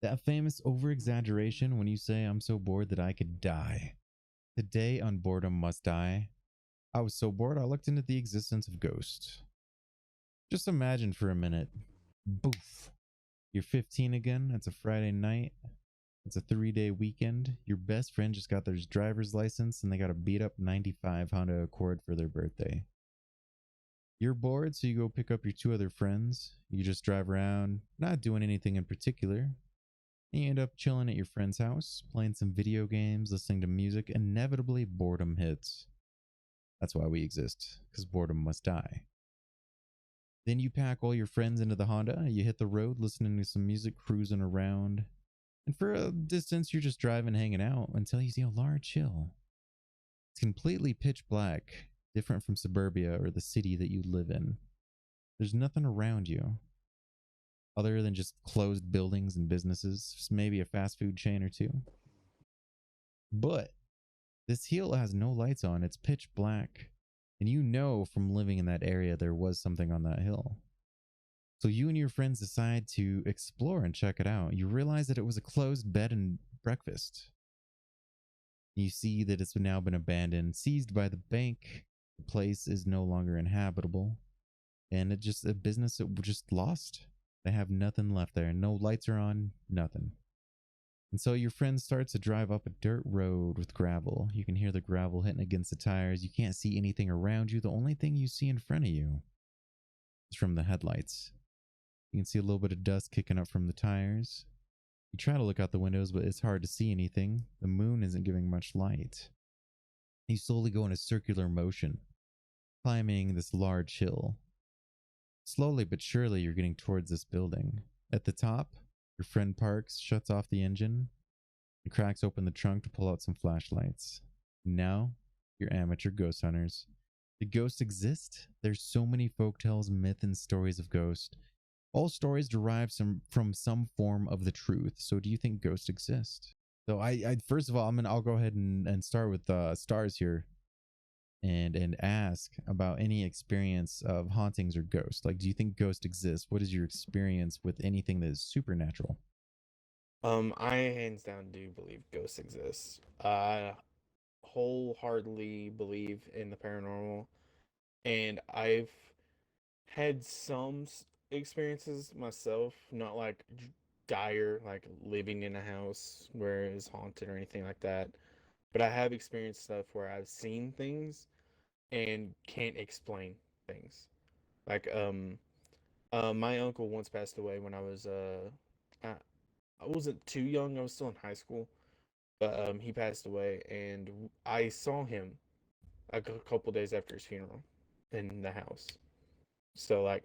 That famous over exaggeration when you say, I'm so bored that I could die. Today on Boredom Must Die, I was so bored I looked into the existence of ghosts. Just imagine for a minute. Boof. You're 15 again. It's a Friday night. It's a 3-day weekend. Your best friend just got their driver's license and they got a beat up 95 Honda Accord for their birthday. You're bored, so you go pick up your two other friends. You just drive around, not doing anything in particular. And you end up chilling at your friend's house, playing some video games, listening to music. Inevitably, boredom hits. That's why we exist, because boredom must die. Then you pack all your friends into the Honda, you hit the road listening to some music, cruising around. And for a distance, you're just driving, hanging out until you see a large hill. It's completely pitch black, different from suburbia or the city that you live in. There's nothing around you other than just closed buildings and businesses, maybe a fast food chain or two. But this hill has no lights on, it's pitch black. And you know from living in that area there was something on that hill. So you and your friends decide to explore and check it out. You realize that it was a closed bed and breakfast. You see that it's now been abandoned, seized by the bank. The place is no longer inhabitable. And it just a business that just lost. They have nothing left there. No lights are on, nothing. And so your friend starts to drive up a dirt road with gravel. You can hear the gravel hitting against the tires. You can't see anything around you. The only thing you see in front of you is from the headlights. You can see a little bit of dust kicking up from the tires. You try to look out the windows, but it's hard to see anything. The moon isn't giving much light. You slowly go in a circular motion, climbing this large hill. Slowly but surely, you're getting towards this building. At the top, your friend parks, shuts off the engine, and cracks open the trunk to pull out some flashlights. Now, you're amateur ghost hunters. Do ghosts exist? There's so many folktales, myths, and stories of ghosts. All stories derive from some form of the truth. So, do you think ghosts exist? So, I first of all, I'll go ahead and start with Stars here, and ask about any experience of hauntings or ghosts. Like, do you think ghosts exist? What is your experience with anything that is supernatural? I hands down do believe ghosts exist. I wholeheartedly believe in the paranormal, and I've had some experiences myself, not like dire, like living in a house where it's haunted or anything like that. But I have experienced stuff where I've seen things and can't explain things. Like my uncle once passed away when I, I wasn't too young. I was still in high school, but he passed away, and I saw him like a couple days after his funeral in the house. So like,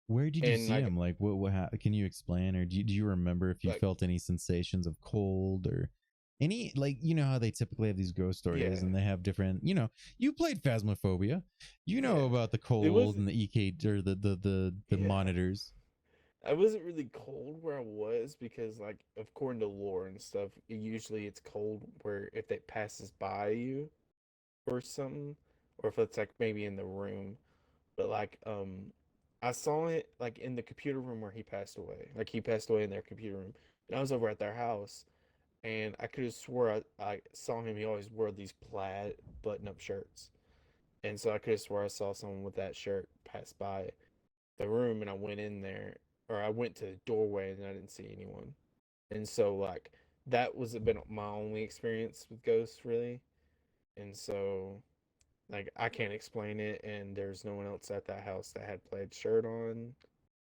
Where did you and see like him? Like, can you explain, or do you remember if you like felt any sensations of cold or any, like, you know how they typically have these ghost stories yeah, and they have different, you played Phasmophobia, you know yeah. about the It cold was and the EK or the yeah. monitors. I wasn't really cold where I was because like according to lore and stuff, usually it's cold where if it passes by you or something, or if it's like maybe in the room. But like I saw it like in the computer room where he passed away. Like he passed away in their computer room. And I was over at their house and I could have swore I saw him. He always wore these plaid button up shirts. And so I could have swore I saw someone with that shirt pass by the room and I went in there or I went to the doorway and I didn't see anyone. And so like that was a bit my only experience with ghosts really. And so like I can't explain it and there's no one else at that house that had plaid shirt on.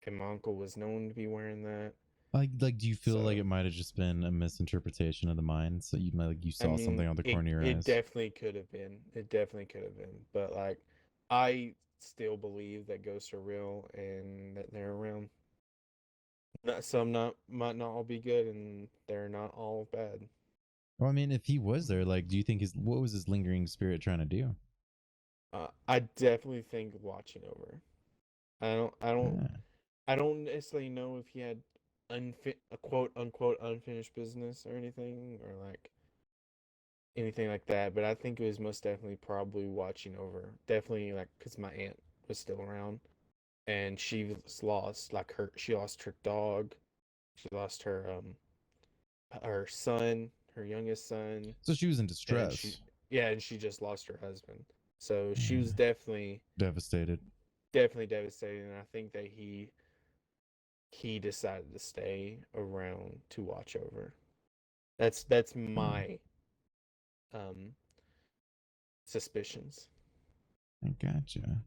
And my uncle was known to be wearing that. Like, do you feel like it So might have just been a misinterpretation of the mind? So you I saw mean something on the it corner of your it eyes. definitely could have been. It definitely could have been. But like I still believe that ghosts are real and that they're around. Not some not might not all be good and they're not all bad. Well, I mean, if he was there, like, do you think what was his lingering spirit trying to do? I definitely think watching over. I don't I don't Ah. I don't necessarily know if he had a quote unquote unfinished business or anything or like anything like that, but I think it was most definitely probably watching over. Definitely like cuz my aunt was still around and she was lost like her she lost her dog. She lost her her son, her youngest son, So she was in and she distress. yeah, and she just lost her husband. So she was Yeah. Devastated. definitely devastated, and I think that he decided to stay around to watch over. That's Hmm. my um suspicions. I gotcha.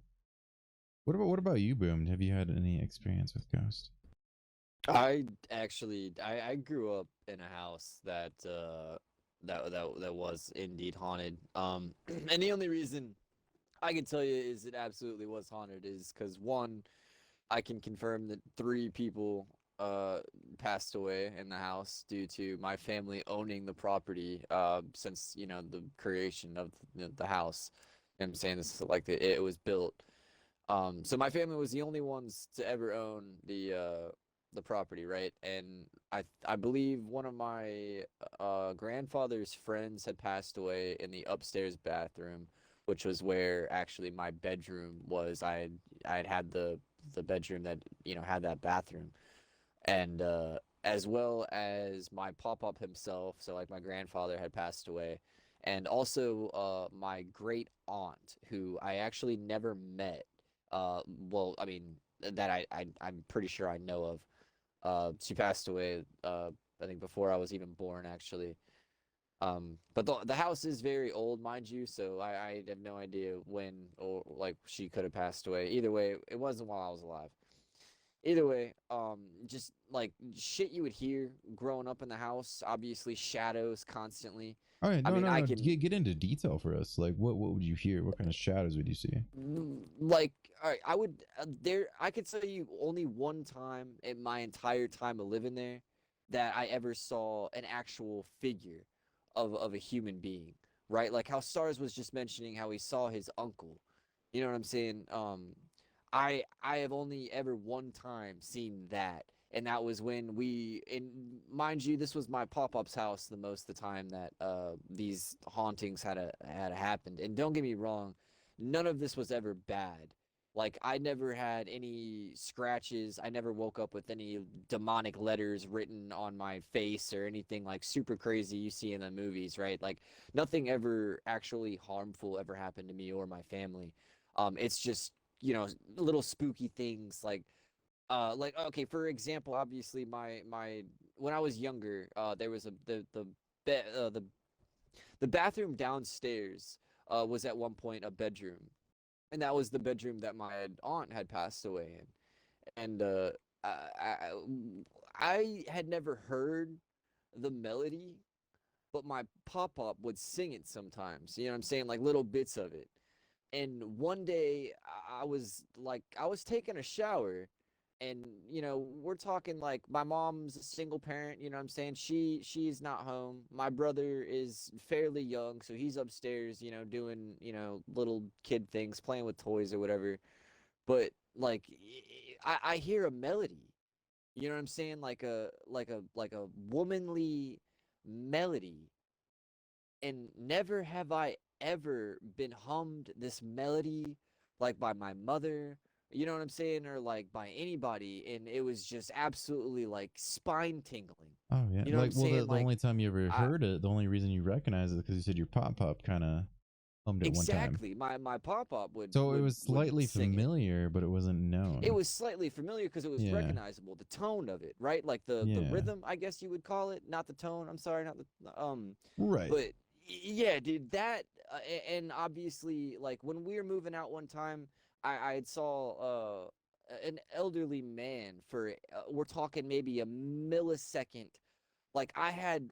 What about you, Boom? Have you had any experience with ghosts? I grew up in a house that was indeed haunted. And the only reason I can tell you is it absolutely was haunted is because one, I can confirm that three people passed away in the house due to my family owning the property since the creation of the house. I'm saying this like it was built. So my family was the only ones to ever own the property, right? And I believe one of my grandfather's friends had passed away in the upstairs bathroom, which was where actually my bedroom was. I had the bedroom that had that bathroom, and as well as my pop-up himself, so like my grandfather had passed away, and also my great aunt who I actually never met. Well, I mean that I'm pretty sure I know of. She passed away. I think before I was even born, actually. But the house is very old, mind you, so I have no idea when or like she could have passed away. Either way, it wasn't while I was alive. Either way, just like shit you would hear growing up in the house, obviously shadows constantly. All right, I no, mean, no, I no. can Get into detail for us. Like, what would you hear? What kind of shadows would you see? like all right, I would I could tell you only one time in my entire time of living there that I ever saw an actual figure of a human being, right? Like how Stars was just mentioning how he saw his uncle. You know what I'm saying? I have only ever one time seen that, and that was when and mind you, this was my pop-up's house the most of the time that these hauntings had happened. And don't get me wrong, none of this was ever bad. Like I never had any scratches. I never woke up with any demonic letters written on my face or anything like super crazy you see in the movies, right? Like nothing ever actually harmful ever happened to me or my family. It's just little spooky things like okay, for example, obviously my when I was younger, there was the bathroom downstairs was at one point a bedroom, and that was the bedroom that my aunt had passed away in. And I, I had never heard the melody, but my pop-up would sing it sometimes. You know what I'm saying? Like little bits of it. And one day I was taking a shower, and we're talking like my mom's a single parent, you know what I'm saying? She's not home. My brother is fairly young, so he's upstairs, doing, little kid things, playing with toys or whatever. But like I hear a melody. You know what I'm saying? Like a womanly melody, and never have I ever been hummed this melody like by my mother, you know what I'm saying, or like by anybody, and it was just absolutely like spine tingling. Oh yeah, You know what I'm like well, saying? the Like only time you ever I heard it, the only reason you recognize it because you said your pop kind of hummed at one time. exactly my pop-up would So it would was would slightly sing it. familiar, but it wasn't It known. was slightly familiar because it was Yeah, recognizable, the tone of it, right? Like the yeah, rhythm, I guess you would call it, not the tone. I'm sorry, not the right. but yeah, dude, that and obviously, like when we were moving out one time, I had saw an elderly man for we're talking maybe a millisecond. Like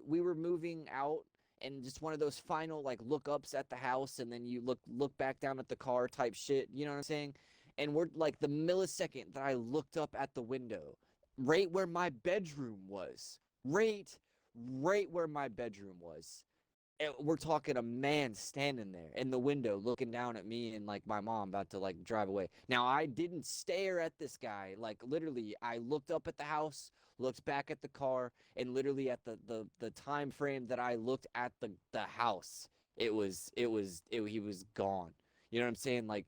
we were moving out, and just one of those final like look ups at the house, and then you look back down at the car type shit. You know what I'm saying? And we're like the millisecond that I looked up at the window, right where my bedroom was, right where my bedroom was, we're talking a man standing there in the window looking down at me and like my mom about to like drive away. Now I didn't stare at this guy. Like literally I looked up at the house, looked back at the car, and literally at the time frame that I looked at the house, he was gone. You know what I'm saying? Like,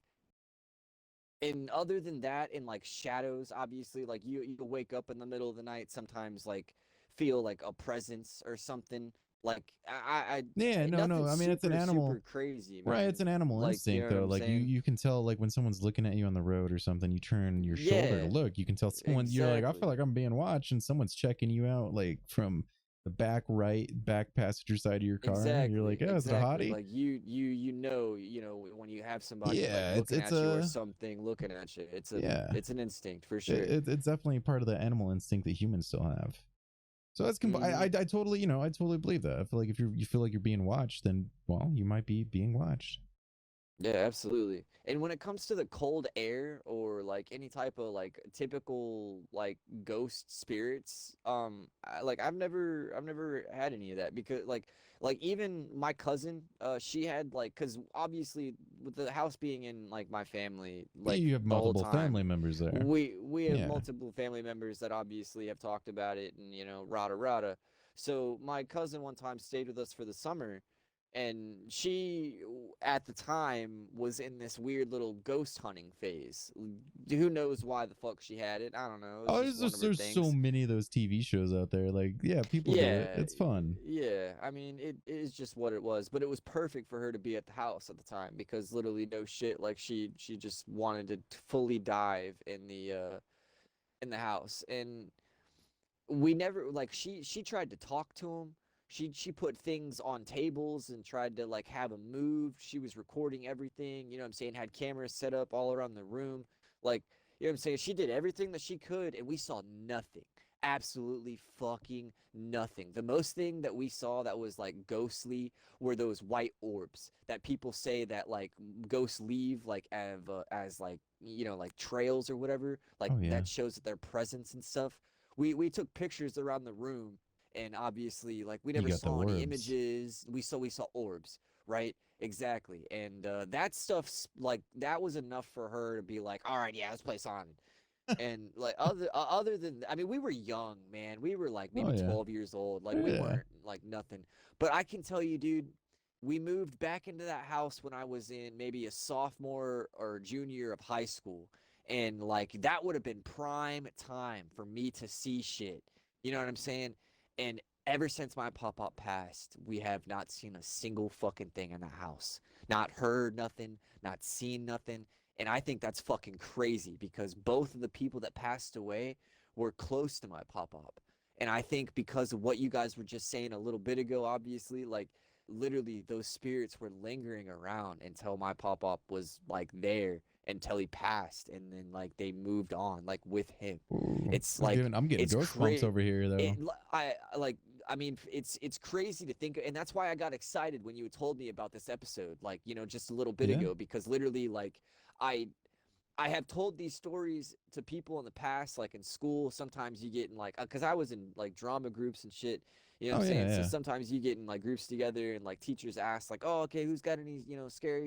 and other than that, in like shadows, obviously, like you wake up in the middle of the night sometimes, like feel like a presence or something. Like Yeah, no, nothing I mean, it's an animal. super crazy, Right, man. it's an animal Like, you instinct know what though. I'm Like you, saying? you can tell like when someone's looking at you on the road or something, you turn your shoulder to Yeah, look. You can tell someone. You're like, I feel exactly. like I'm being watched, and someone's checking you out like from the back passenger side of your car. You're like, Exactly, oh, is it a exactly. hottie? Like you know when you have somebody like Yeah, looking it's at you or a something looking at you. yeah. It's an instinct for sure. It's definitely part of the animal instinct that humans still have. So that's Hmm. I totally I totally believe that. I feel like if you feel like you're being watched, then well, you might be being watched. Yeah, absolutely. And when it comes to the cold air or like any type of like typical like ghost spirits, like I've never had any of that because like even my cousin, she had like because obviously with the house being in like my family like You have the whole multiple family time, members there. we have Yeah. multiple family members that obviously have talked about it and rada rada. So my cousin one time stayed with us for the summer and she at the time was in this weird little ghost hunting phase. Who knows why the fuck she had it? I don't know. It was Oh, just one of her there's so things. many of those TV shows out there. Like, yeah, people do it. Yeah, It's fun. yeah. I mean, it is just what it was, but it was perfect for her to be at the house at the time because literally no shit, like she just wanted to fully dive in the house. And we never like she tried to talk to him. She put things on tables and tried to like have them move. She was recording everything, you know what I'm saying, had cameras set up all around the room. Like, you know what I'm saying? She did everything that she could and we saw nothing. Absolutely fucking nothing. The most thing that we saw that was like ghostly were those white orbs that people say that like ghosts leave like as like like trails or whatever, like Oh yeah. that shows that their presence and stuff. We took pictures around the room and obviously like we You never got the saw any orbs. images. We saw orbs, right? Exactly. And that stuff's like that was enough for her to be like, all right, yeah, let's play Sonic. And like other than I mean we were young, man. We were like Oh maybe yeah. 12 years old. Like we Yeah. weren't like nothing. But I can tell you, dude, we moved back into that house when I was in maybe a sophomore or junior of high school. And like that would have been prime time for me to see shit. You know what I'm saying? And ever since my pop-up passed, we have not seen a single fucking thing in the house. Not heard nothing, not seen nothing. And I think that's fucking crazy because both of the people that passed away were close to my pop-up. And I think because of what you guys were just saying a little bit ago, obviously, like literally those spirits were lingering around until my pop-up was like there until he passed and then like they moved on like with him. Ooh. It's like I'm getting it's ghost bumps crazy. over here it though. I like I mean it's crazy to think, and that's why I got excited when you told me about this episode like just a little bit Yeah. ago because literally like I I have told these stories to people in the past, like in school. Sometimes you get in like, because I was in like drama groups and shit. You know what Oh I'm yeah, saying? So yeah. sometimes you get in like groups together and like teachers ask like, oh, okay, who's got any, scary